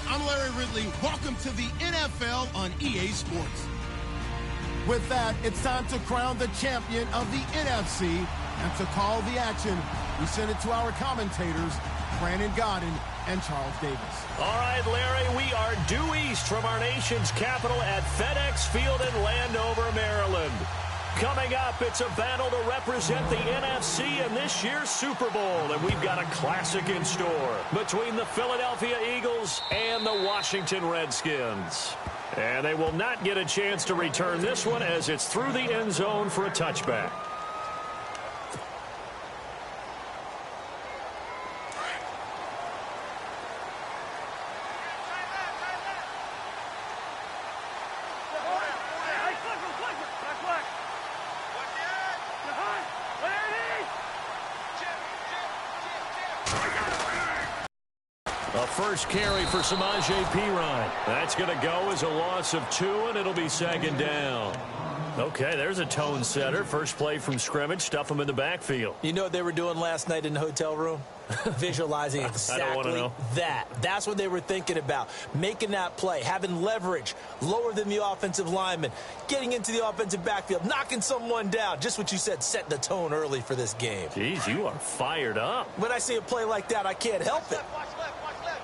I'm Larry Ridley. Welcome to the NFL on EA Sports. With that, it's time to crown the champion of the NFC. And to call the action, we send it to our commentators, Brandon Godden and Charles Davis. All right, Larry, we are due east from our nation's capital at FedEx Field in Landover, Maryland. Coming up, it's a battle to represent the NFC in this year's Super Bowl, and we've got a classic in store between the Philadelphia Eagles and the Washington Redskins. And they will not get a chance to return this one as it's through the end zone for a touchback. First carry for Samaje Perine. That's going to go as a loss of 2, and it'll be second down. Okay, there's a tone setter. First play from scrimmage. Stuff them in the backfield. You know what they were doing last night in the hotel room? Visualizing exactly that. That's what they were thinking about. Making that play, having leverage, lower than the offensive lineman, getting into the offensive backfield, knocking someone down. Just what you said, set the tone early for this game. Jeez, you are fired up. When I see a play like that, I can't help it. Watch left.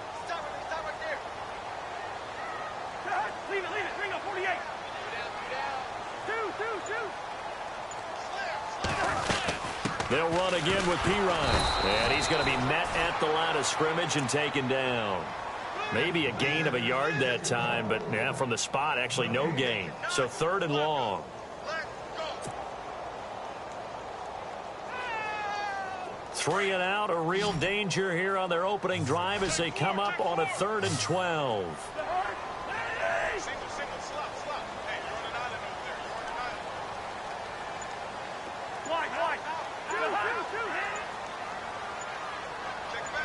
Stop right there. Leave it. Bring up 48. Two. They'll run again with Perine. And he's going to be met at the line of scrimmage and taken down. Maybe a gain of a yard that time, but yeah, from the spot, actually no gain. So 3rd and long. 3 and out, a real danger here on their opening drive as they come up on a 3rd and 12.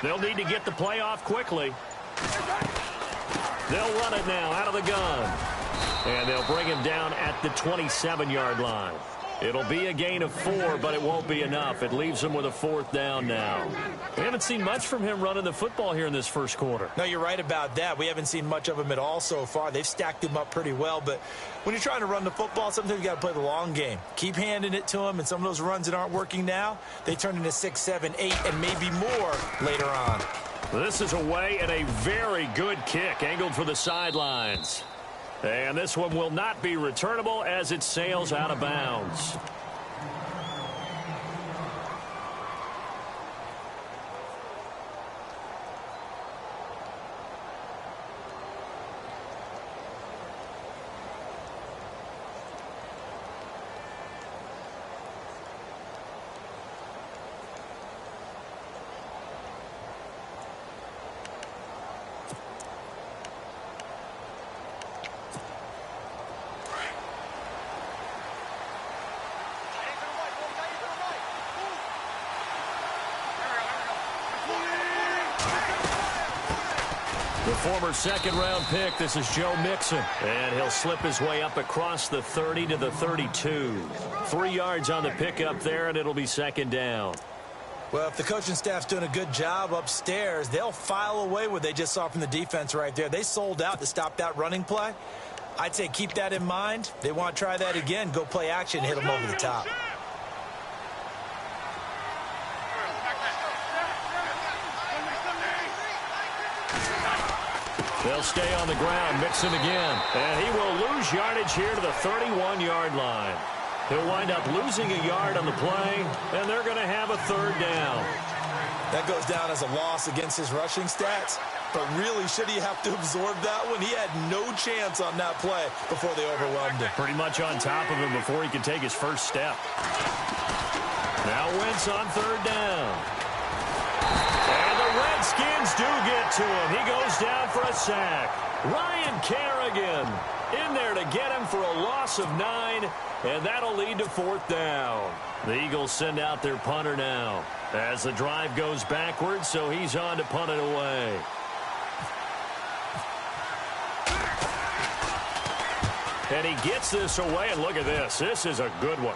They'll need to get the play off quickly. They'll run it now out of the gun. And they'll bring him down at the 27-yard line. It'll be a gain of 4, but it won't be enough. It leaves him with a 4th down now. We haven't seen much from him running the football here in this first quarter. No, you're right about that. We haven't seen much of him at all so far. They've stacked him up pretty well, but when you're trying to run the football, sometimes you got to play the long game. Keep handing it to him, and some of those runs that aren't working now, they turn into 6, 7, 8, and maybe more later on. This is away and a very good kick angled for the sidelines. And this one will not be returnable as it sails out of bounds. The former second-round pick, this is Joe Mixon. And he'll slip his way up across the 30 to the 32. 3 yards on the pickup there, and it'll be second down. Well, if the coaching staff's doing a good job upstairs, they'll file away what they just saw from the defense right there. They sold out to stop that running play. I'd say keep that in mind. They want to try that again. Go play action, hit them over the top. They'll stay on the ground, Mixon again. And he will lose yardage here to the 31-yard line. He'll wind up losing a yard on the play, and they're going to have a 3rd down. That goes down as a loss against his rushing stats. But really, should he have to absorb that one? He had no chance on that play before they overwhelmed him. Pretty much on top of him before he could take his first step. Now Wentz on 3rd down. And the Redskins do get to him. He goes down for a sack. Ryan Kerrigan in there to get him for a loss of 9, and that'll lead to 4th down. The Eagles send out their punter now as the drive goes backwards, so he's on to punt it away. And he gets this away, and look at this. This is a good one.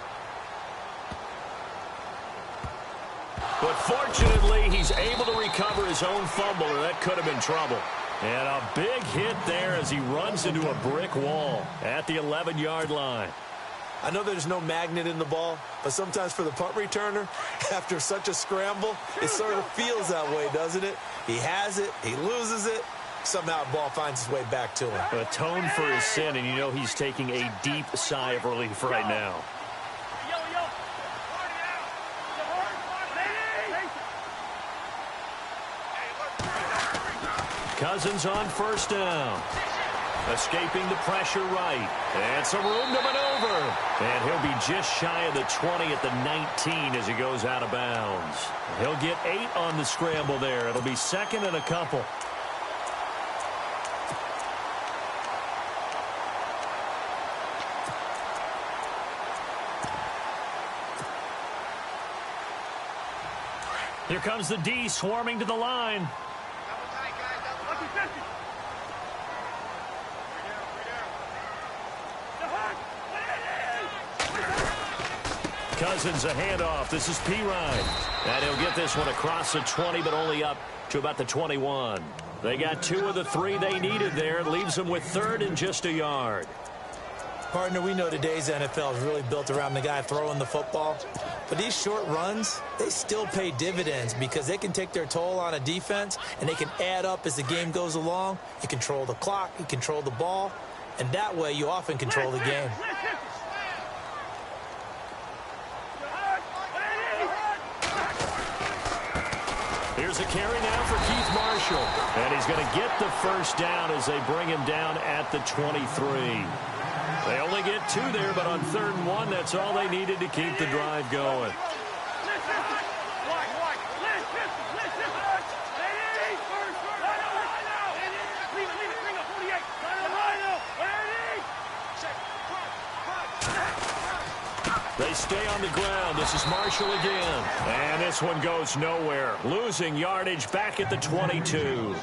But fortunately, he's able to recover his own fumble, or that could have been trouble. And a big hit there as he runs into a brick wall at the 11-yard line. I know there's no magnet in the ball, but sometimes for the punt returner, after such a scramble, it sort of feels that way, doesn't it? He has it, he loses it, somehow the ball finds its way back to him. Atone for his sin, and you know he's taking a deep sigh of relief right now. Cousins on first down. Escaping the pressure right. And some room to maneuver. And he'll be just shy of the 20 at the 19 as he goes out of bounds. He'll get 8 on the scramble there. It'll be second and a couple. Here comes the D swarming to the line. Cousins a handoff. This is Pirine. And he'll get this one across the 20, but only up to about the 21. They got 2 of the 3 they needed there. It leaves them with third and just a yard. Partner, we know today's NFL is really built around the guy throwing the football. But these short runs, they still pay dividends because they can take their toll on a defense, and they can add up as the game goes along. You control the clock, you control the ball, and that way you often control the game. Here's a carry now for Keith Marshall. And he's going to get the first down as they bring him down at the 23. They only get 2 there, but on 3rd and 1, that's all they needed to keep the drive going. They stay on the ground. This is Marshall again. And this one goes nowhere. Losing yardage back at the 22.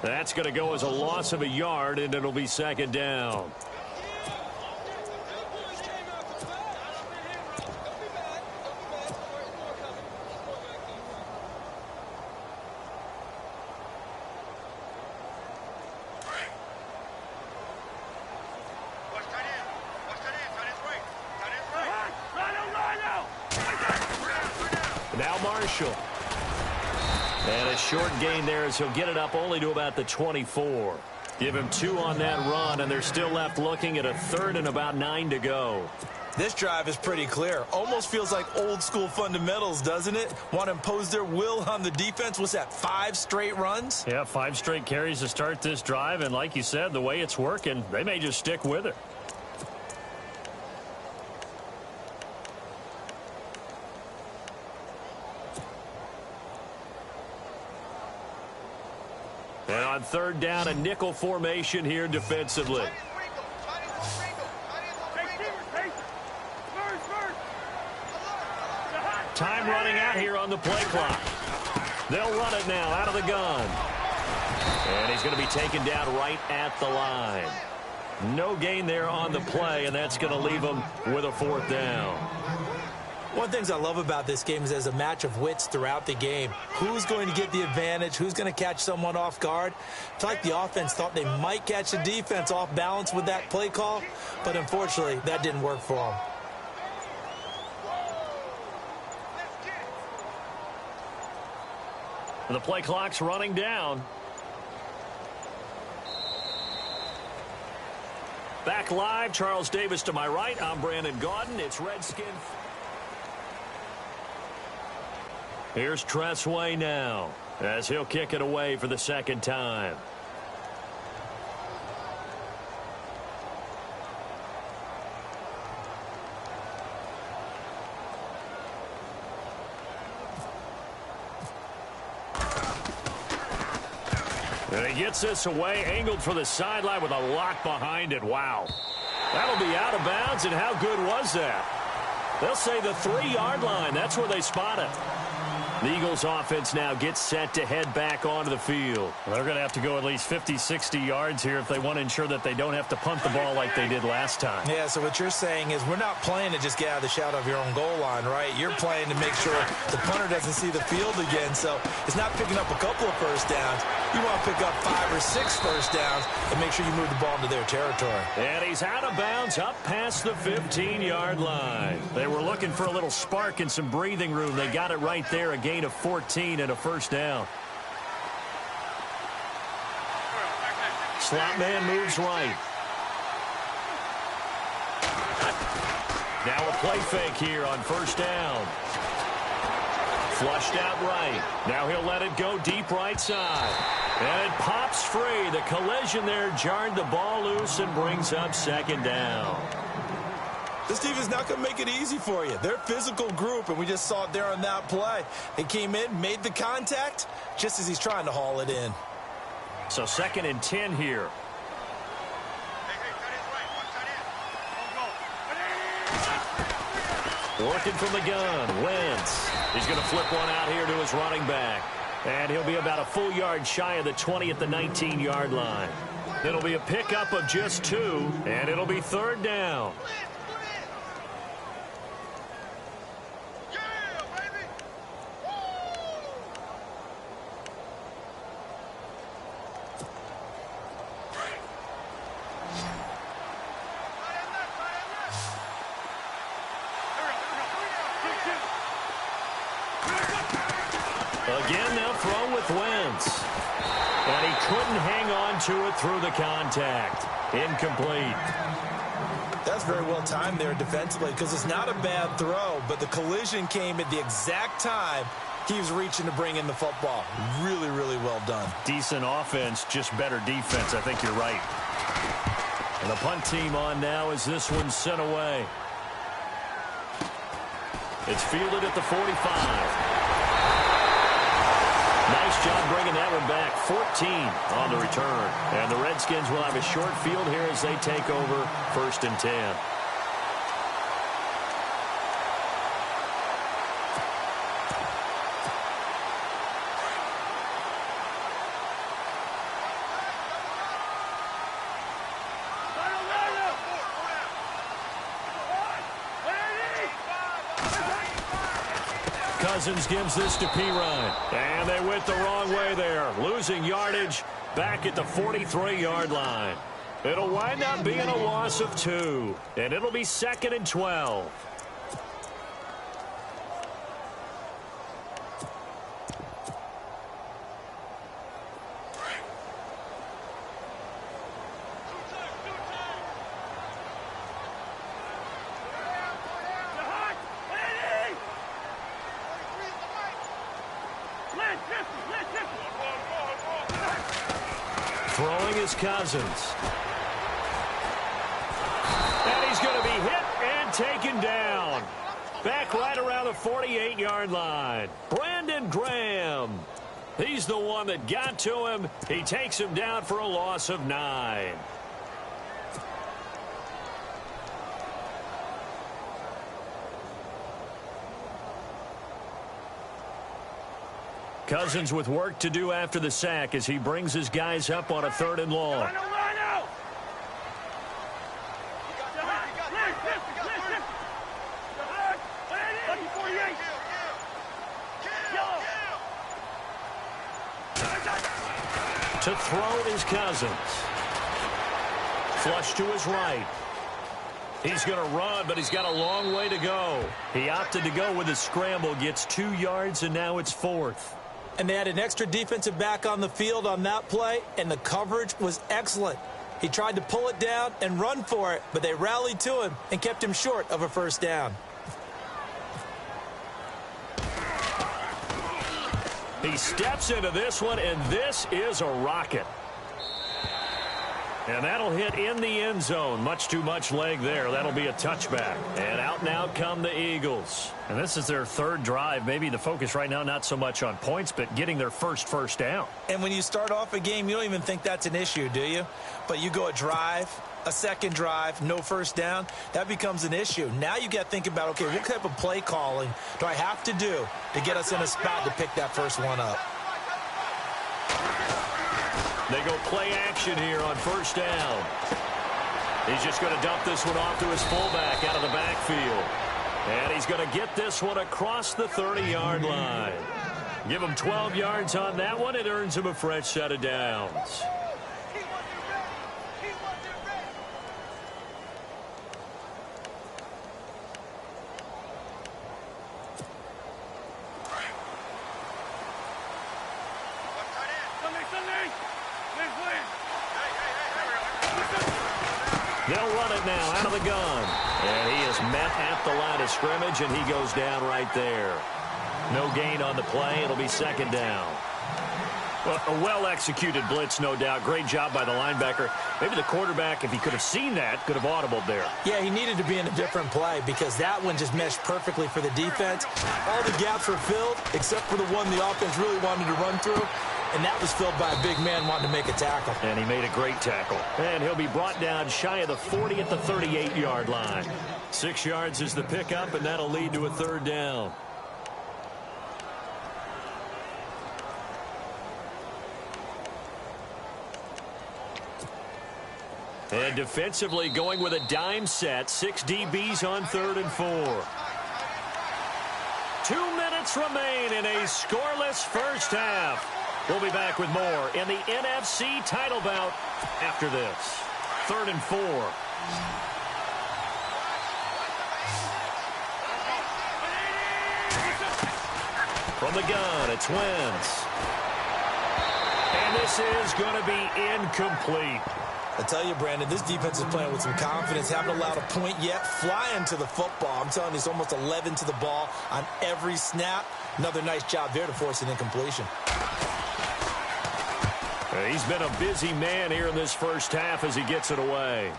That's going to go as a loss of a yard, and it'll be second down. Now Marshall. And a short gain there as he'll get it up only to about the 24. Give him 2 on that run, and they're still left looking at a 3rd and about 9 to go. This drive is pretty clear. Almost feels like old school fundamentals, doesn't it? Want to impose their will on the defense. What's that, 5 straight runs? Yeah, 5 straight carries to start this drive, and like you said, the way it's working, they may just stick with it. And on 3rd down, a nickel formation here defensively. Time running out here on the play clock. They'll run it now out of the gun. And he's going to be taken down right at the line. No gain there on the play, and that's going to leave him with a 4th down. One of the things I love about this game is there's a match of wits throughout the game. Who's going to get the advantage? Who's going to catch someone off guard? It's like the offense thought they might catch the defense off balance with that play call, but unfortunately, that didn't work for them. The play clock's running down. Back live, Charles Davis to my right. I'm Brandon Gaudin. It's Redskin. Here's Tressway now as he'll kick it away for the 2nd time. And he gets this away, angled for the sideline with a lock behind it. Wow. That'll be out of bounds, and how good was that? They'll say the 3-yard line. That's where they spot it. The Eagles offense now gets set to head back onto the field. They're going to have to go at least 50, 60 yards here if they want to ensure that they don't have to punt the ball like they did last time. Yeah, so what you're saying is we're not playing to just get out of the shadow of your own goal line, right? You're playing to make sure the punter doesn't see the field again. So it's not picking up a couple of first downs. You want to pick up 5 or 6 first downs and make sure you move the ball into their territory. And he's out of bounds up past the 15-yard line. They were looking for a little spark and some breathing room. They got it right there, a gain of 14 and a first down. Slot man moves right. Now a play fake here on first down. Flushed out right. Now he'll let it go deep right side. And it pops free. The collision there jarred the ball loose and brings up second down. This team is not going to make it easy for you. They're a physical group, and we just saw it there on that play. They came in, made the contact, just as he's trying to haul it in. So 2nd and 10 here. Working from the gun, Wentz. He's going to flip one out here to his running back. And he'll be about a full yard shy of the 20 at the 19-yard line. It'll be a pickup of just 2, and it'll be 3rd down. Again, they'll throw with Wentz. And he couldn't hang on to it through the contact. Incomplete. That's very well timed there defensively because it's not a bad throw, but the collision came at the exact time he was reaching to bring in the football. Really, really well done. Decent offense, just better defense. I think you're right. And the punt team on now as this one's sent away. It's fielded at the 45. Nice job bringing that one back. 14 on the return. And the Redskins will have a short field here as they take over 1st and 10. Cousins gives this to Pirine. And they went the wrong way there. Losing yardage back at the 43-yard line. It'll wind up being a loss of 2. And it'll be 2nd and 12. Throwing is Cousins. And he's going to be hit and taken down. Back right around the 48-yard line. Brandon Graham. He's the one that got to him. He takes him down for a loss of 9. Cousins with work to do after the sack as he brings his guys up on a 3rd and long. To throw is Cousins. Flush to his right. He's going to run, but he's got a long way to go. He opted to go with his scramble, gets 2 yards, and now it's 4th. And they had an extra defensive back on the field on that play, and the coverage was excellent. He tried to pull it down and run for it, but they rallied to him and kept him short of a first down. He steps into this one, and this is a rocket. And that'll hit in the end zone. Much too much leg there. That'll be a touchback. And out and out come the Eagles. And this is their third drive. Maybe the focus right now not so much on points, but getting their first down. And when you start off a game, you don't even think that's an issue, do you? But you go a drive, a second drive, no first down, that becomes an issue. Now you got to think about, okay, what type of play calling do I have to do to get us in a spot to pick that first one up? They go play action here on first down. He's just going to dump this one off to his fullback out of the backfield. And he's going to get this one across the 30-yard line. Give him 12 yards on that one. It earns him a fresh set of downs. They'll run it now out of the gun. And he is met at the line of scrimmage, and he goes down right there. No gain on the play. It'll be second down. Well, a well-executed blitz, no doubt. Great job by the linebacker. Maybe the quarterback, if he could have seen that, could have audibled there. Yeah, he needed to be in a different play because that one just meshed perfectly for the defense. All the gaps were filled except for the one the offense really wanted to run through. And that was filled by a big man wanting to make a tackle. And he made a great tackle. And he'll be brought down shy of the 40 at the 38-yard line. 6 yards is the pickup, and that'll lead to a third down. And defensively going with a dime set. 6 DBs on 3rd and 4. 2 minutes remain in a scoreless first half. We'll be back with more in the NFC title bout after this. 3rd and 4. From the gun, it's Wentz. And this is going to be incomplete. I tell you, Brandon, this defense is playing with some confidence. Haven't allowed a point yet. Flying to the football. I'm telling you, it's almost 11 to the ball on every snap. Another nice job there to force an incompletion. He's been a busy man here in this first half as he gets it away.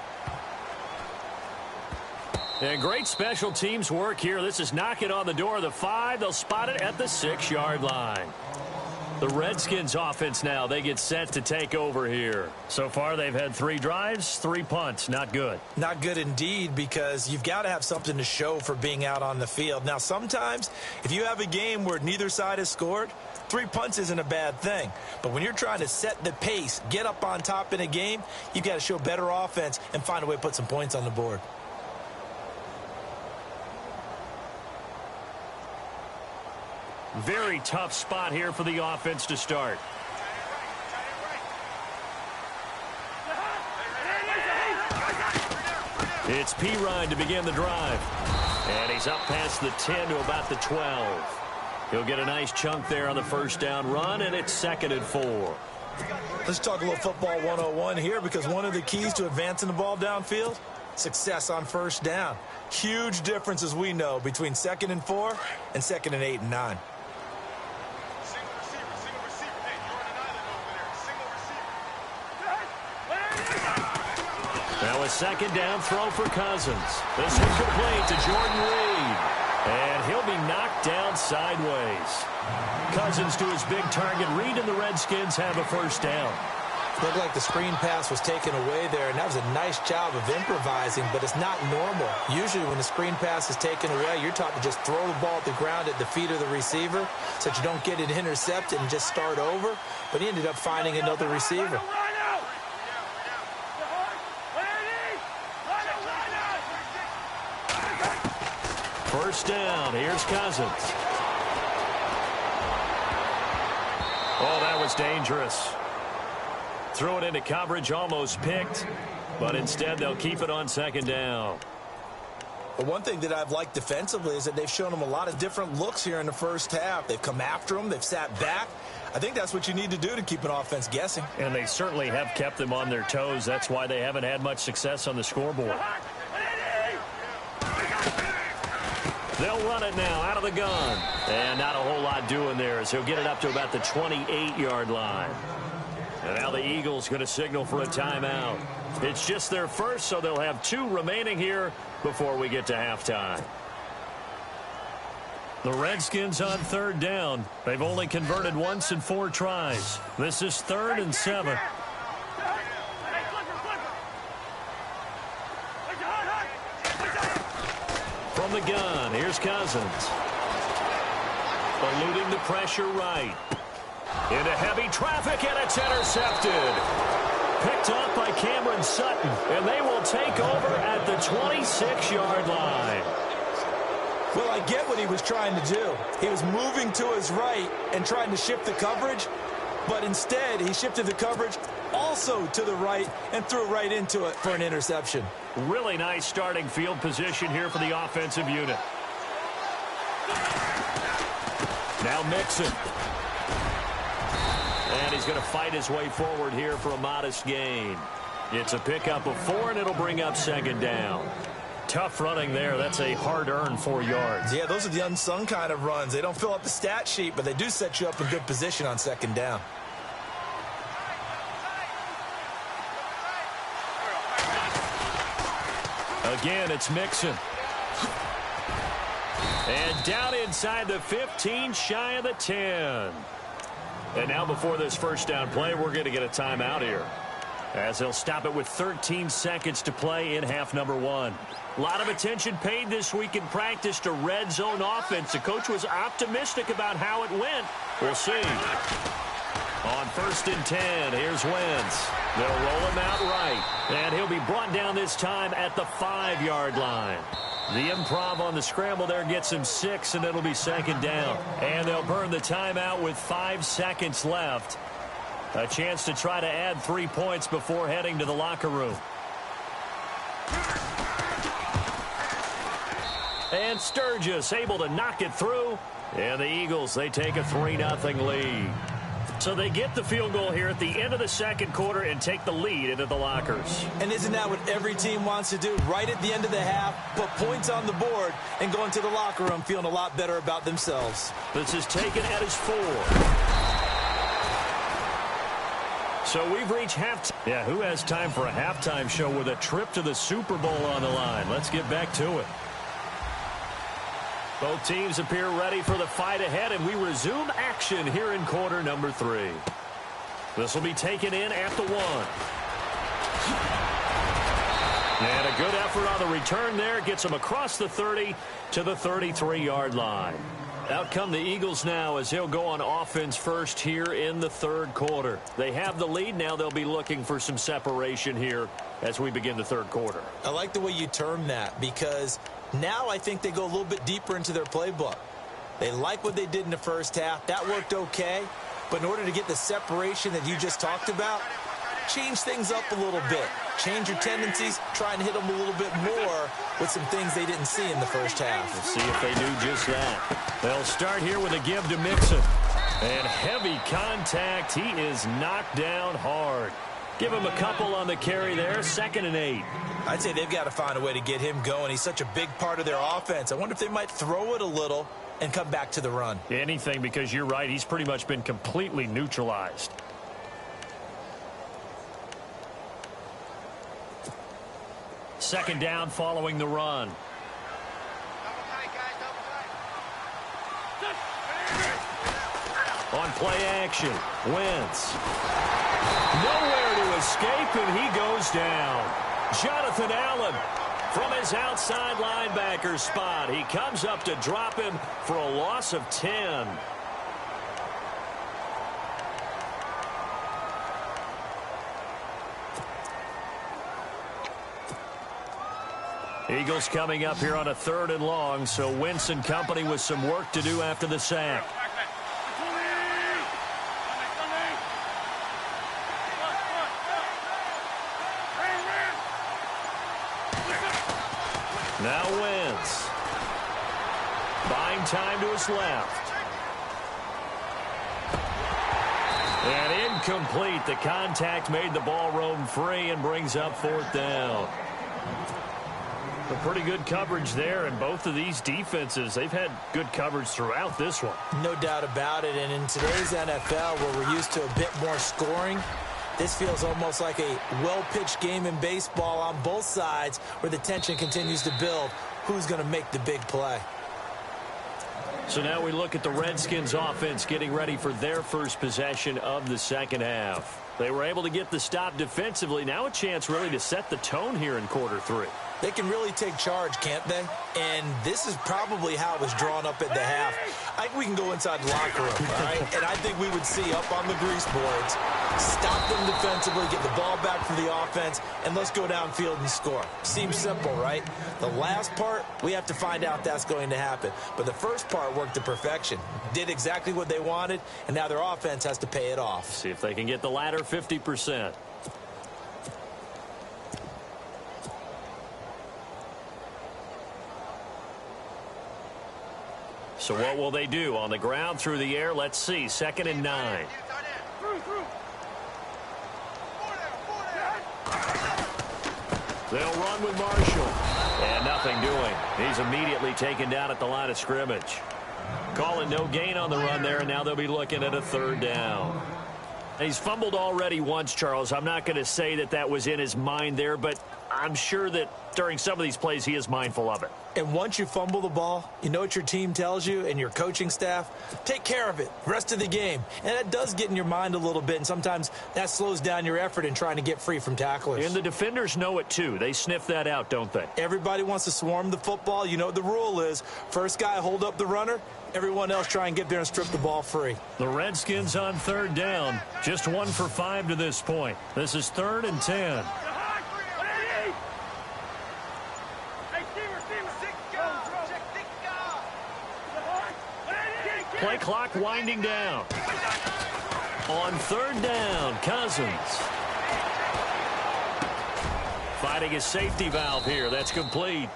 And great special teams work here. This is knocking on the door of the 5. They'll spot it at the 6-yard line. The Redskins offense now, they get set to take over here. So far, they've had 3 drives, 3 punts. Not good. Not good indeed, because you've got to have something to show for being out on the field. Now, sometimes, if you have a game where neither side has scored, 3 punts isn't a bad thing. But when you're trying to set the pace, get up on top in a game, you've got to show better offense and find a way to put some points on the board. Very tough spot here for the offense to start. It's Pirine to begin the drive. And he's up past the 10 to about the 12. He'll get a nice chunk there on the first down run, and it's 2nd and 4. Let's talk a little football 101 here, because one of the keys to advancing the ball downfield, success on first down. Huge difference, as we know, between 2nd and 4 and 2nd and 8 and 9. Now a second down throw for Cousins. This one complete to Jordan Reed. And he'll be knocked down sideways. Cousins to his big target. Reed and the Redskins have a first down. Looked like the screen pass was taken away there, and that was a nice job of improvising, but it's not normal. Usually when the screen pass is taken away, you're taught to just throw the ball at the ground at the feet of the receiver so that you don't get it intercepted and just start over. But he ended up finding another receiver. First down. Here's Cousins. Oh, that was dangerous. Throw it into coverage, almost picked. But instead, they'll keep it on second down. But one thing that I've liked defensively is that they've shown them a lot of different looks here in the first half. They've come after them. They've sat back. I think that's what you need to do to keep an offense guessing. And they certainly have kept them on their toes. That's why they haven't had much success on the scoreboard. They'll run it now out of the gun. And not a whole lot doing there as he'll get it up to about the 28-yard line. And now the Eagles going to signal for a timeout. It's just their first, so they'll have 2 remaining here before we get to halftime. The Redskins on 3rd down. They've only converted once in 4 tries. This is 3rd and 7. From the gun, here's Cousins. Eluding the pressure right. Into heavy traffic, and it's intercepted. Picked off by Cameron Sutton, and they will take over at the 26-yard line. Well, I get what he was trying to do. He was moving to his right and trying to shift the coverage, but instead he shifted the coverage also to the right and threw right into it for an interception. Really nice starting field position here for the offensive unit. Now Mixon. And he's going to fight his way forward here for a modest gain. It's a pickup of 4, and it'll bring up 2nd down. Tough running there. That's a hard-earned 4 yards. Yeah, those are the unsung kind of runs. They don't fill up the stat sheet, but they do set you up in good position on 2nd down. Again, it's Mixon. And down inside the 15, shy of the 10. And now before this first down play, we're going to get a timeout here, as they'll stop it with 13 seconds to play in half number 1. A lot of attention paid this week in practice to red zone offense. The coach was optimistic about how it went. We'll see. On 1st and 10, here's Wentz. They'll roll him out right, and he'll be brought down this time at the 5-yard line. The improv on the scramble there gets him 6, and it'll be 2nd down. And they'll burn the timeout with 5 seconds left. A chance to try to add 3 points before heading to the locker room. And Sturgis able to knock it through. And the Eagles, they take a 3-0 lead. So they get the field goal here at the end of the 2nd quarter and take the lead into the lockers. And isn't that what every team wants to do? Right at the end of the half, put points on the board, and go into the locker room feeling a lot better about themselves. This is taken at his 4. So we've reached halftime. Yeah, who has time for a halftime show with a trip to the Super Bowl on the line? Let's get back to it. Both teams appear ready for the fight ahead, and we resume action here in quarter number 3. This will be taken in at the 1. And a good effort on the return there. Gets him across the 30 to the 33-yard line. Out come the Eagles now as he'll go on offense first here in the 3rd quarter. They have the lead. Now they'll be looking for some separation here as we begin the 3rd quarter. I like the way you term that, because now I think they go a little bit deeper into their playbook. They like what they did in the first half. That worked okay. But in order to get the separation that you just talked about, change things up a little bit. Change your tendencies. Try and hit them a little bit more with some things they didn't see in the first half. Let's see if they do just that. They'll start here with a give to Mixon. And heavy contact. He is knocked down hard. Give him a couple on the carry there. 2nd and 8. I'd say they've got to find a way to get him going. He's such a big part of their offense. I wonder if they might throw it a little and come back to the run. Anything, because you're right. He's pretty much been completely neutralized. Second down following the run. On play action, Wentz. Nowhere to escape, and he goes down. Jonathan Allen from his outside linebacker spot. He comes up to drop him for a loss of 10. Eagles coming up here on a 3rd and long, so Wentz and company with some work to do after the sack. Now Wentz. Buying time to his left. And incomplete. The contact made the ball roam free and brings up 4th down. A pretty good coverage there, and both of these defenses, they've had good coverage throughout this one. No doubt about it, and in today's NFL, where we're used to a bit more scoring, This feels almost like a well-pitched game in baseball on both sides where the tension continues to build. Who's going to make the big play? So now we look at the Redskins offense getting ready for their first possession of the second half. They were able to get the stop defensively. Now a chance really to set the tone here in quarter 3. They can really take charge, can't they? And this is probably how it was drawn up at the half. I think we can go inside the locker room, all right? And I think we would see up on the grease boards, stop them defensively, get the ball back for the offense, and let's go downfield and score. Seems simple, right? The last part, we have to find out that's going to happen. But the first part worked to perfection. Did exactly what they wanted, and now their offense has to pay it off. See if they can get the latter 50%. So what will they do? On the ground, through the air, let's see. 2nd and 9. They'll run with Marshall. And nothing doing. He's immediately taken down at the line of scrimmage. Calling no gain on the run there, and now they'll be looking at a 3rd down. He's fumbled already once, Charles. I'm not going to say that that was in his mind there, but I'm sure that during some of these plays he is mindful of it. And once you fumble the ball, you know what your team tells you and your coaching staff? Take care of it rest of the game. And that does get in your mind a little bit, and sometimes that slows down your effort in trying to get free from tacklers. And the defenders know it too. They sniff that out, don't they? Everybody wants to swarm the football. You know what the rule is. First guy hold up the runner. Everyone else try and get there and strip the ball free. The Redskins on 3rd down. Just 1 for 5 to this point. This is 3rd and 10. Play clock winding down. On 3rd down, Cousins. Fighting a safety valve here. That's complete.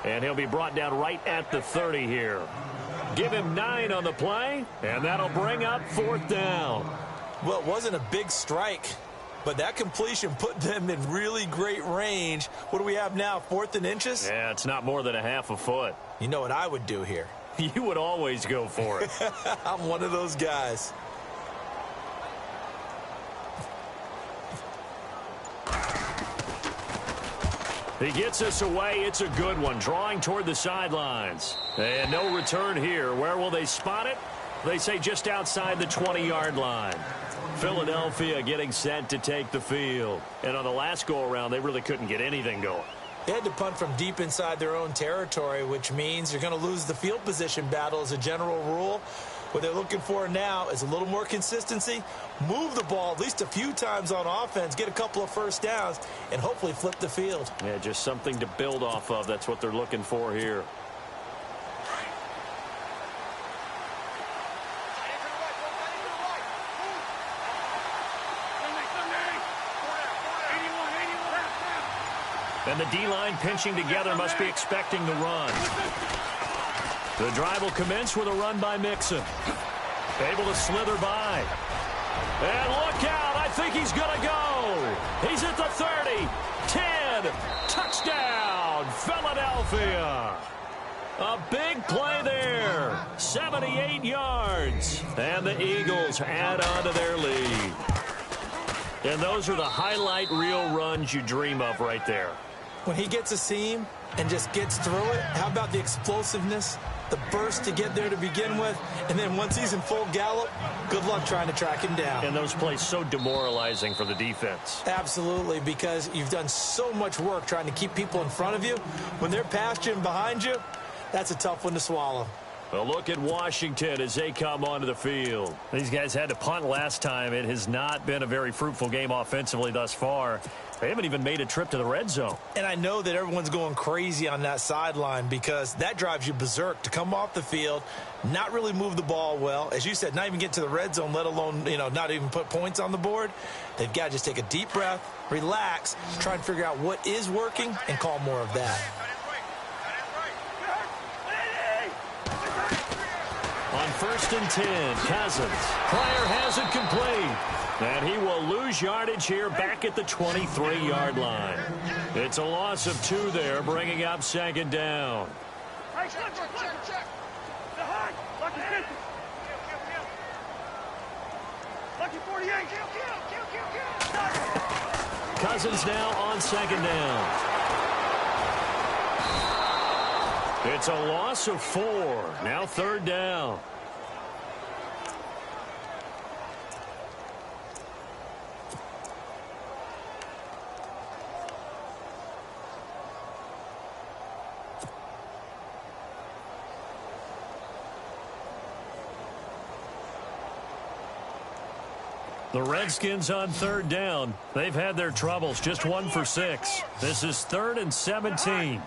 And he'll be brought down right at the 30 here. Give him 9 on the play, and that'll bring up 4th down. Well, it wasn't a big strike, but that completion put them in really great range. What do we have now, 4th and inches? Yeah, it's not more than a half a foot. You know what I would do here? You would always go for it. I'm one of those guys. He gets us away. It's a good one. Drawing toward the sidelines. And no return here. Where will they spot it? They say just outside the 20-yard line. Philadelphia getting set to take the field. And on the last go-around, they really couldn't get anything going. They had to punt from deep inside their own territory, which means you're going to lose the field position battle as a general rule. What they're looking for now is a little more consistency, move the ball at least a few times on offense, get a couple of first downs, and hopefully flip the field. Yeah, just something to build off of. That's what they're looking for here. And the D-line pinching together must be expecting the run. The drive will commence with a run by Mixon. Able to slither by. And look out. I think he's going to go. He's at the 30. 10. Touchdown, Philadelphia. A big play there. 78 yards. And the Eagles add on to their lead. And those are the highlight reel runs you dream of right there. When he gets a seam and just gets through it, how about the explosiveness, the burst to get there to begin with, and then once he's in full gallop, good luck trying to track him down. And those plays so demoralizing for the defense. Absolutely, because you've done so much work trying to keep people in front of you. When they're past you and behind you, that's a tough one to swallow. A look at Washington as they come onto the field. These guys had to punt last time. It has not been a very fruitful game offensively thus far. They haven't even made a trip to the red zone. And I know that everyone's going crazy on that sideline because that drives you berserk to come off the field, not really move the ball well. As you said, not even get to the red zone, let alone, not even put points on the board. They've got to just take a deep breath, relax, try and figure out what is working and call more of that. On 1st and 10, Cousins. Pryor has it complete. And he will lose yardage here back at the 23-yard line. It's a loss of 2 there, bringing up 2nd down. Lucky 48. Cousins now on second down. It's a loss of 4. Now third down. The Redskins on third down. They've had their troubles, just 1 for 6. This is 3rd and 17.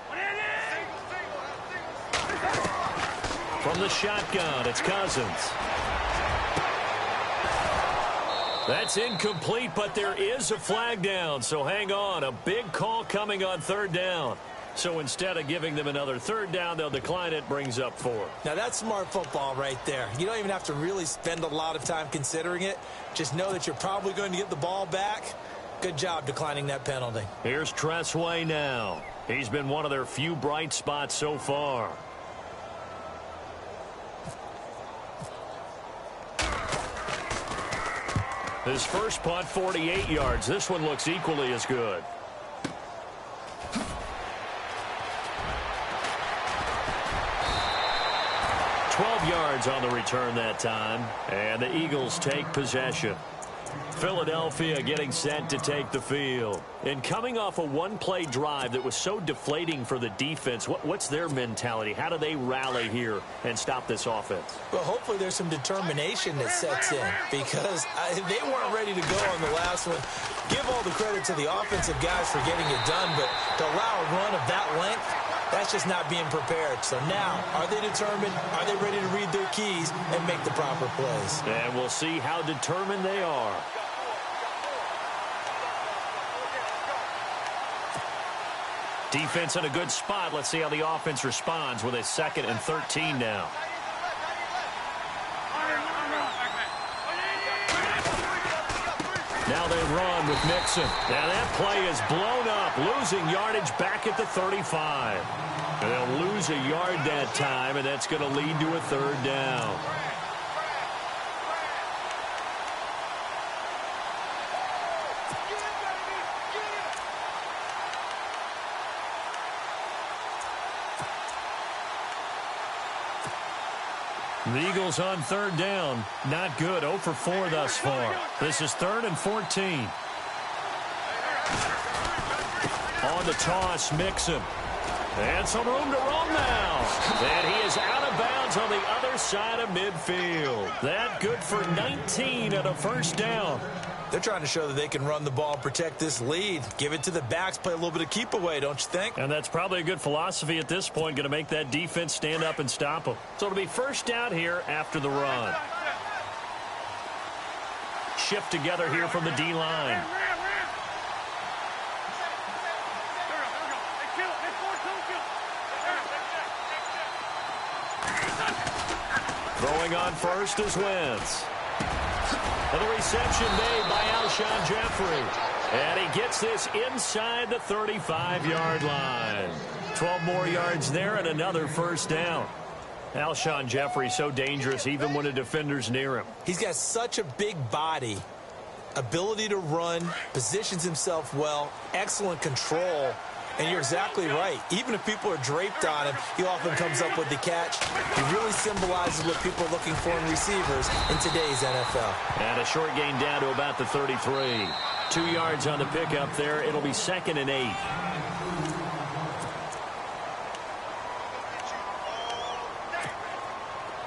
From the shotgun, it's Cousins. That's incomplete, but there is a flag down, so hang on. A big call coming on third down. So instead of giving them another third down, they'll decline it, brings up 4. Now, that's smart football right there. You don't even have to really spend a lot of time considering it. Just know that you're probably going to get the ball back. Good job declining that penalty. Here's Tressway now. He's been one of their few bright spots so far. His first punt, 48 yards. This one looks equally as good. 12 yards on the return that time, and the Eagles take possession. Philadelphia getting set to take the field. And coming off a one-play drive that was so deflating for the defense, what's their mentality? How do they rally here and stop this offense? Well, hopefully there's some determination that sets in, because they weren't ready to go on the last one. Give all the credit to the offensive guys for getting it done, but to allow a run of that length, that's just not being prepared. So now, are they determined? Are they ready to read their keys and make the proper plays? And we'll see how determined they are. Defense in a good spot. Let's see how the offense responds with a 2nd and 13 now. Now they run with Mixon. Now that play is blown up, losing yardage back at the 35. And they'll lose a yard that time, and that's going to lead to a 3rd down. The Eagles on 3rd down. Not good. 0 for 4 thus far. This is 3rd and 14. On the toss, Mixon. And some room to roam now. And he is out of bounds on the other side of midfield. That good for 19 and a 1st down. They're trying to show that they can run the ball and protect this lead. Give it to the backs, play a little bit of keep away, don't you think? And that's probably a good philosophy at this point, going to make that defense stand up and stop them. So it'll be 1st down here after the run. Shift together here from the D-line. Throwing on first is Wentz. And the reception made by Alshon Jeffrey. And he gets this inside the 35-yard line. 12 more yards there and another 1st down. Alshon Jeffrey so dangerous even when a defender's near him. He's got such a big body, ability to run, positions himself well, excellent control. And you're exactly right. Even if people are draped on him, he often comes up with the catch. He really symbolizes what people are looking for in receivers in today's NFL. And a short gain down to about the 33. 2 yards on the pickup there. It'll be 2nd and 8.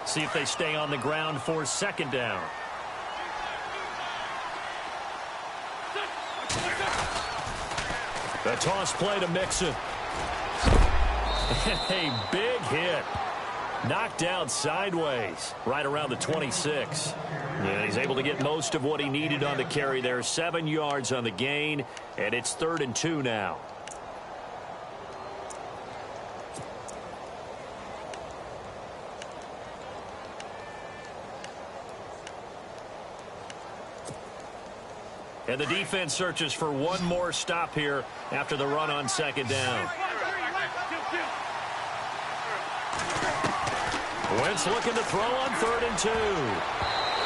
See if they stay on the ground for 2nd down. The toss play to Mixon. A big hit. Knocked down sideways right around the 26. And he's able to get most of what he needed on the carry there. 7 yards on the gain, and it's 3rd and 2 now. And the defense searches for one more stop here after the run on 2nd down. Wentz looking to throw on 3rd and 2.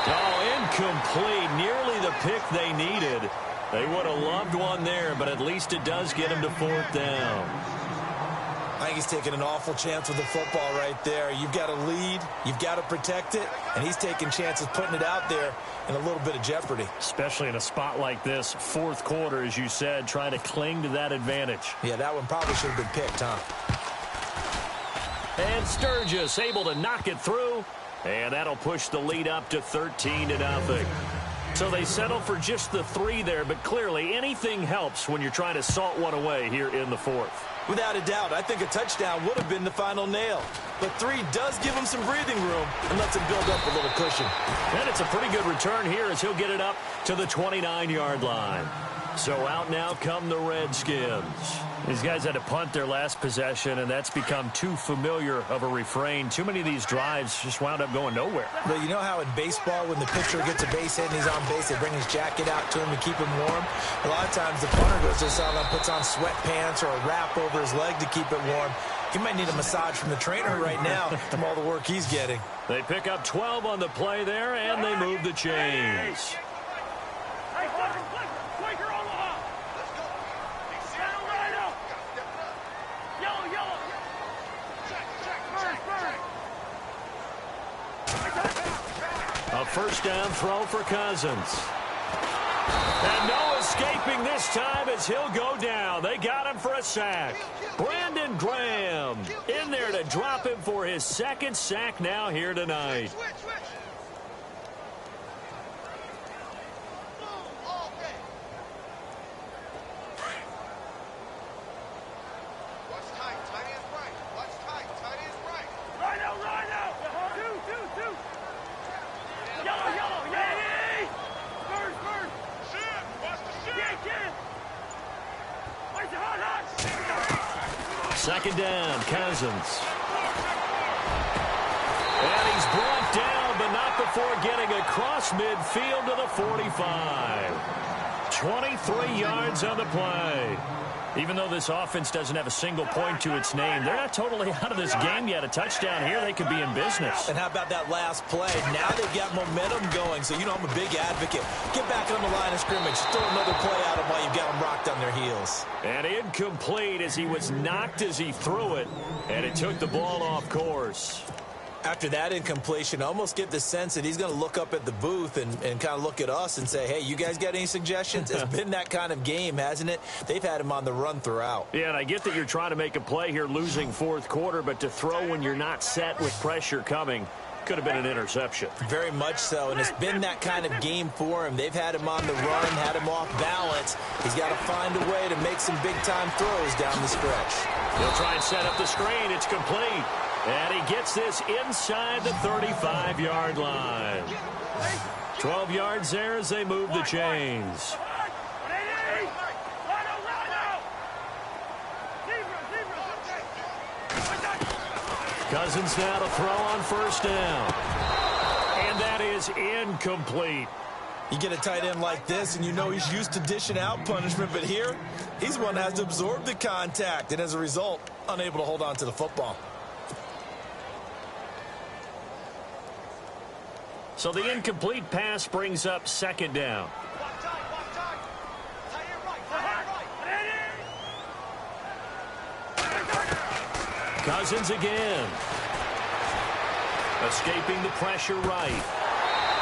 Oh, incomplete. Nearly the pick they needed. They would have loved one there, but at least it does get him to 4th down. I think he's taking an awful chance with the football right there. You've got to lead, you've got to protect it, and he's taking chances putting it out there in a little bit of jeopardy. Especially in a spot like this, 4th quarter, as you said, trying to cling to that advantage. Yeah, that one probably should have been picked, huh? And Sturgis able to knock it through, and that'll push the lead up to 13-0. So they settle for just the 3 there, but clearly anything helps when you're trying to salt one away here in the 4th. Without a doubt, I think a touchdown would have been the final nail. But 3 does give him some breathing room and lets him build up a little cushion. And it's a pretty good return here as he'll get it up to the 29-yard line. So out now come the Redskins. These guys had to punt their last possession, and that's become too familiar of a refrain. Too many of these drives just wound up going nowhere. But you know how in baseball, when the pitcher gets a base hit and he's on base, they bring his jacket out to him to keep him warm? A lot of times the punter goes to the sideline, puts on sweatpants or a wrap over his leg to keep it warm. He might need a massage from the trainer right now from all the work he's getting. They pick up 12 on the play there, and they move the chains. A first down throw for Cousins. And no escaping this time as he'll go down. They got him for a sack. Brandon Graham in there to drop him for his 2nd sack now here tonight. Second down, Cousins. And he's brought down, but not before getting across midfield to the 45. 23 yards on the play. Even though this offense doesn't have a single point to its name, they're not totally out of this game yet. A touchdown here, they could be in business. And how about that last play? Now they've got momentum going, so you know I'm a big advocate. Get back on the line of scrimmage. Throw another play at them while you've got them rocked on their heels. And incomplete as he was knocked as he threw it, and it took the ball off course. After that incompletion, I almost get the sense that he's going to look up at the booth and kind of look at us and say, hey, you guys got any suggestions? It's been that kind of game, hasn't it? They've had him on the run throughout. Yeah, and I get that you're trying to make a play here losing 4th quarter, but to throw when you're not set with pressure coming could have been an interception. Very much so, and it's been that kind of game for him. They've had him on the run, had him off balance. He's got to find a way to make some big-time throws down the stretch. He'll try and set up the screen. It's complete. And he gets this inside the 35-yard line. 12 yards there as they move the chains. Cousins now to throw on first down. And that is incomplete. You get a tight end like this, and you know he's used to dishing out punishment, but here, he's one that has to absorb the contact, and as a result, unable to hold on to the football. So the incomplete pass brings up 2nd down. Cousins again. Escaping the pressure right.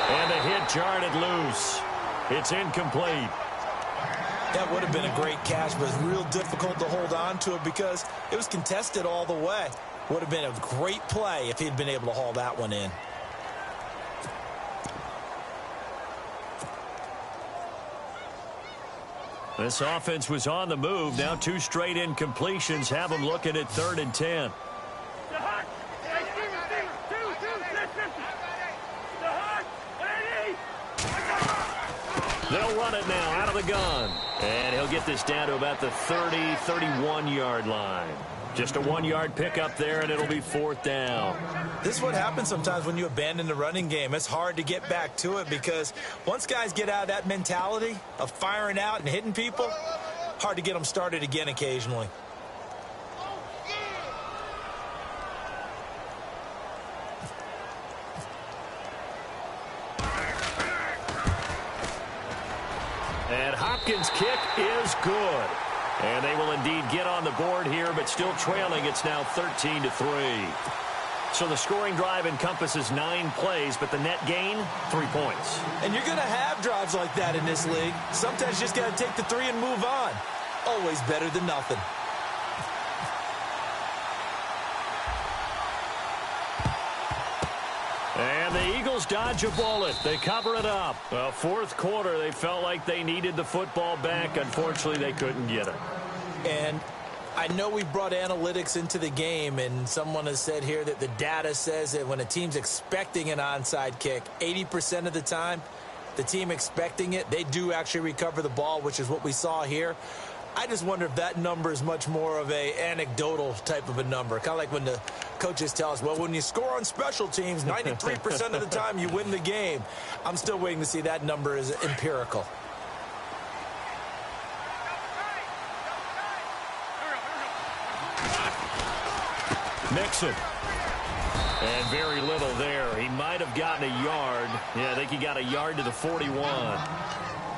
And a hit jarred it loose. It's incomplete. That would have been a great catch, but it's real difficult to hold on to it because it was contested all the way. Would have been a great play if he'd been able to haul that one in. This offense was on the move. Now 2 straight incompletions have them looking at 3rd and 10. They'll run it now out of the gun. And he'll get this down to about the 30-31-yard line. Just a 1-yard pickup there, and it'll be 4th down. This is what happens sometimes when you abandon the running game. It's hard to get back to it because once guys get out of that mentality of firing out and hitting people, hard to get them started again occasionally. And Hopkins' kick is good. And they will indeed get on the board here, but still trailing. It's now 13-3. So the scoring drive encompasses 9 plays, but the net gain, 3 points. And you're going to have drives like that in this league. Sometimes you just got to take the 3 and move on. Always better than nothing. And the Eagles dodge a bullet. They cover it up. Fourth quarter, they felt like they needed the football back. Unfortunately, they couldn't get it. And I know we brought analytics into the game, and someone has said here that the data says that when a team's expecting an onside kick, 80% of the time, the team expecting it, they do actually recover the ball, which is what we saw here. I just wonder if that number is much more of a anecdotal type of a number. Kind of like when the coaches tell us, well, when you score on special teams, 93% of the time you win the game. I'm still waiting to see that number is empirical. Mixon. And very little there. He might have gotten a yard. Yeah, I think he got a yard to the 41.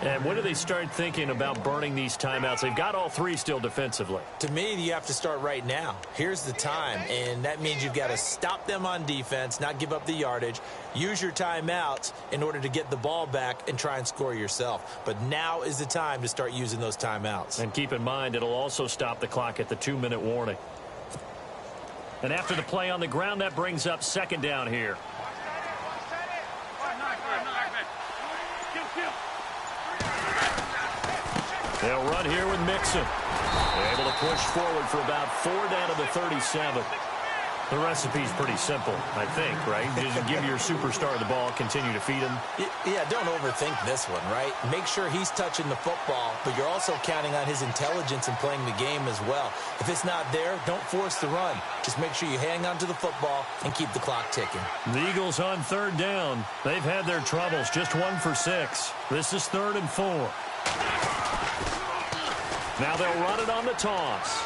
And when do they start thinking about burning these timeouts? They've got all 3 still defensively. To me, you have to start right now. Here's the time, and that means you've got to stop them on defense, not give up the yardage, use your timeouts in order to get the ball back and try and score yourself. But now is the time to start using those timeouts. And keep in mind, it'll also stop the clock at the 2-minute warning. And after the play on the ground, that brings up second down here. They'll run here with Mixon. Able to push forward for about 4 down to the 37. The recipe's pretty simple, I think, right? Just give your superstar the ball, continue to feed him. Yeah, don't overthink this one, right? Make sure he's touching the football, but you're also counting on his intelligence in playing the game as well. If it's not there, don't force the run. Just make sure you hang on to the football and keep the clock ticking. The Eagles on third down. They've had their troubles, just 1 for 6. This is 3rd and 4. Now they'll run it on the toss.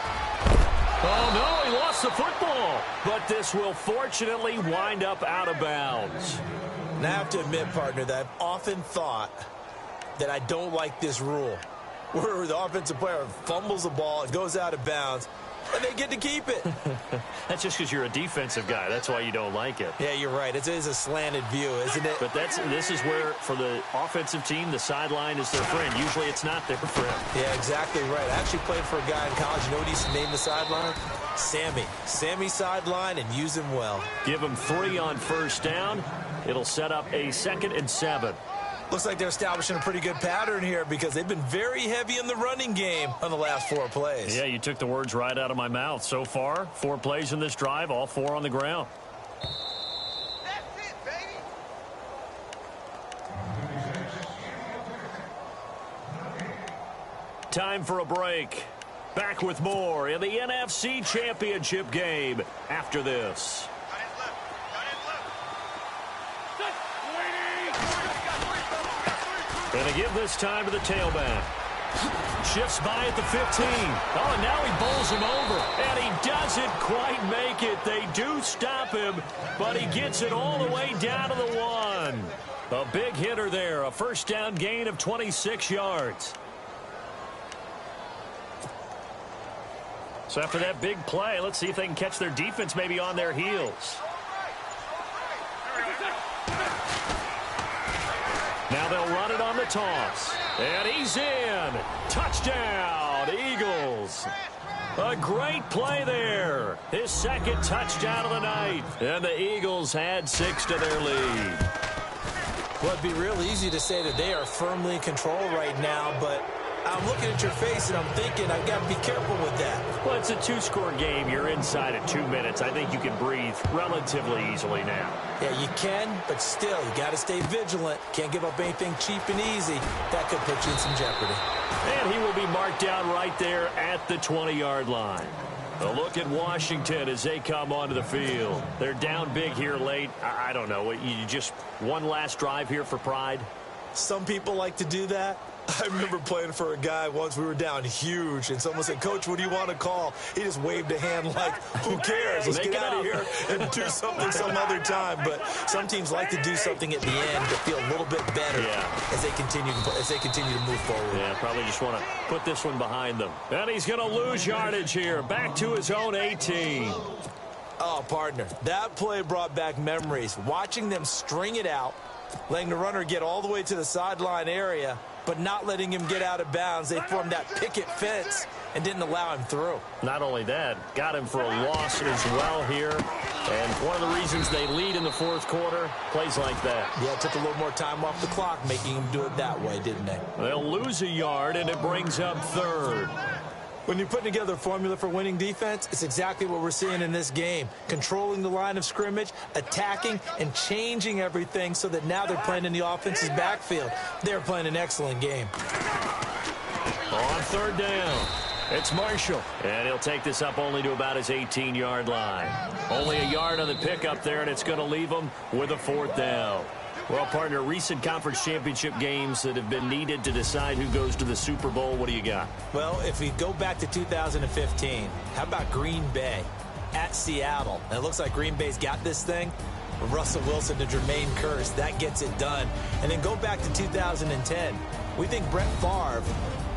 Oh, no, he lost the football. But this will fortunately wind up out of bounds. And I have to admit, partner, that I've often thought that I don't like this rule, where the offensive player fumbles the ball, it goes out of bounds, and they get to keep it. That's just because you're a defensive guy. That's why you don't like it. Yeah, you're right. It is a slanted view, isn't it? But this is where, for the offensive team, the sideline is their friend. Usually it's not their friend. Yeah, exactly right. I actually played for a guy in college. You know what he used to name the sideline? Sammy. Sammy sideline, and use him well. Give him 3 on first down. It'll set up a 2nd and 7. Looks like they're establishing a pretty good pattern here because they've been very heavy in the running game on the last 4 plays. Yeah, you took the words right out of my mouth. So far, 4 plays in this drive, all 4 on the ground. That's it, baby. Time for a break. Back with more in the NFC Championship game after this. Going to give this time to the tailback. Shifts by at the 15. Oh, and now he bowls him over. And he doesn't quite make it. They do stop him, but he gets it all the way down to the 1. A big hitter there. A first down gain of 26 yards. So after that big play, let's see if they can catch their defense maybe on their heels. Now they'll run it on the toss. And he's in. Touchdown, Eagles. A great play there. His 2nd touchdown of the night. And the Eagles add 6 to their lead. Well, it'd be real easy to say that they are firmly in control right now, but I'm looking at your face and I'm thinking I've got to be careful with that. Well, it's a 2-score game. You're inside at 2 minutes. I think you can breathe relatively easily now. Yeah, you can, but still, you got to stay vigilant. Can't give up anything cheap and easy. That could put you in some jeopardy. And he will be marked down right there at the 20-yard line. A look at Washington as they come onto the field. They're down big here late. I don't know. You just one last drive here for pride? Some people like to do that. I remember playing for a guy once. We were down huge, and someone said, "Coach, what do you want to call?" He just waved a hand like, who cares? Let's get out of here and do something some other time. But some teams like to do something at the end to feel a little bit better as they continue to move forward. Yeah, probably just want to put this one behind them. And he's going to lose yardage here. Back to his own 18. Oh, partner, that play brought back memories. Watching them string it out, letting the runner get all the way to the sideline area, but not letting him get out of bounds. They formed that picket fence and didn't allow him through. Not only that, got him for a loss as well here. And one of the reasons they lead in the fourth quarter, plays like that. Yeah, it took a little more time off the clock, making him do it that way, didn't they? They'll lose a yard, and it brings up third. When you're putting together a formula for winning defense, it's exactly what we're seeing in this game. Controlling the line of scrimmage, attacking, and changing everything so that now they're playing in the offense's backfield. They're playing an excellent game. On third down, it's Marshall. And he'll take this up only to about his 18-yard line. Only a yard on the pickup there, and it's going to leave him with a fourth down. Well, partner, recent conference championship games that have been needed to decide who goes to the Super Bowl, what do you got? Well, if we go back to 2015, how about Green Bay at Seattle? And it looks like Green Bay's got this thing. Russell Wilson to Jermaine Kearse, that gets it done. And then go back to 2010. We think Brett Favre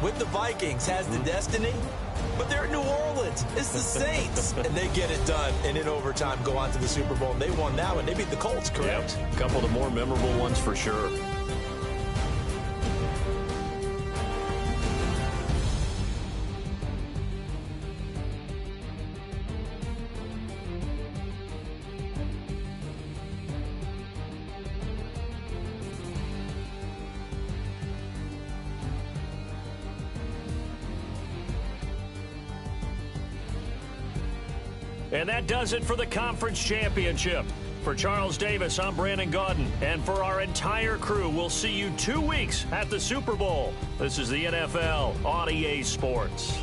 with the Vikings has the destiny, but they're in New Orleans. It's the Saints. And they get it done. And in overtime, go on to the Super Bowl. And they won that one. They beat the Colts, correct? Yep. A couple of the more memorable ones for sure. And that does it for the conference championship. For Charles Davis, I'm Brandon Gaudin. And for our entire crew, we'll see you 2 weeks at the Super Bowl. This is the NFL on EA Sports.